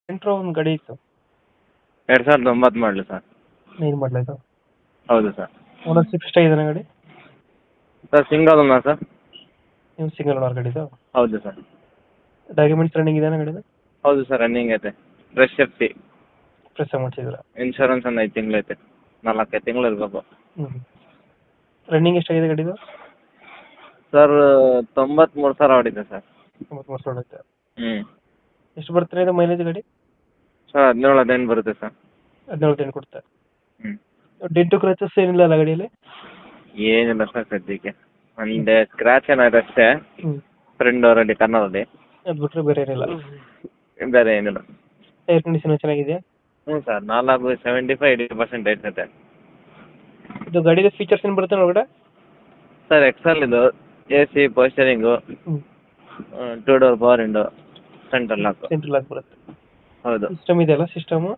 ಸೆಂಟ್ರೋ ಒಂದು ಗಾಡಿ ಇತ್ತು. 2009 ಮಾಡಲು ಸರ್. ಏನು ಮಾಡಲಾಯ್ತು? ಹೌದು ಸರ್. ಓನರ್ಶಿಪ್ ಎಷ್ಟಾಗಿದೆ ಗಾಡಿ? Sir single owner sir. ನೀವು ಸಿಂಗಲ್ ಓನರ್ ಗಾಡಿದು? ಹೌದು ಸರ್. ಡಾಕ್ಯುಮೆಂಟ್ಸ್ ರನ್ನಿಂಗ್ ಇದೆಯಾ ಗಾಡಿದು? ಹೌದು ಸರ್, ರನ್ನಿಂಗ್ ಐತೆ. Fresh FC. ಪ್ರೆಸ್ ಮಾಡಿಸಿದ್ರ? ಇನ್ಶೂರೆನ್ಸ್ ಒಂದು 5 ತಿಂಗಳು ಐತೆ. 4-5 ತಿಂಗಳು ಇರಬೇಕು. ರನ್ನಿಂಗ್ ಎಷ್ಟಾಗಿದೆ ಗಾಡಿದು? Sir 93,000 ಹೊಡಿದೆ sir. 93 ಐತೆ. ಹ್ಞೂ ಎಷ್ಟು ಬರ್ತಾರೆ ಇದು ಮೈಲೇಜ್ ಗಾಡಿ? ಸರ್ 17-18 ಬರುತ್ತೆ ಸರ್. 17 ಕೊಡುತ್ತೆ. ಹ್ಞೂ ಡೆಂಟು ಕ್ರಚಸ್ ಏನಿಲ್ಲ ಅಲ್ಲ ಗಾಡಿಯಲ್ಲಿ? ಏನಿಲ್ಲ ಸರ್ ಸದ್ಯಕ್ಕೆ. ಒಂದೇ ಸ್ಕ್ರ್ಯಾಚ್ ಏನಾದ್ರು ಅಷ್ಟೇ ಫ್ರಂಟ್ ಡೋರಲ್ಲಿ ಕಾರ್ನರಲ್ಲಿ. ಅದು ಬಿಟ್ಟರೆ ಬೇರೆ ಏನಿಲ್ಲ. ಬೇರೆ ಏನಿಲ್ಲ. ಟೈರ್ ಕಂಡೀಷನ್ ಚೆನ್ನಾಗಿದೆಯಾ? ಹ್ಞೂ ಸರ್, 75-80% ಐತೆ. ಇದು ಗಾಡಿದ ಫೀಚರ್ಸ್ ಏನು ಬರುತ್ತೆ ಒಳಗಡೆ? ಸರ್ ಎಕ್ಸೆಲ್ ಇದು, AC ಪೋಸ್ಟರಿಂಗು, 2 door power window, central lock. Central lock ಬರುತ್ತೆ. ಹೌದು. ಸಿಸ್ಟಮ್ ಇದೆಯಲ್ಲ ಸಿಸ್ಟಮು?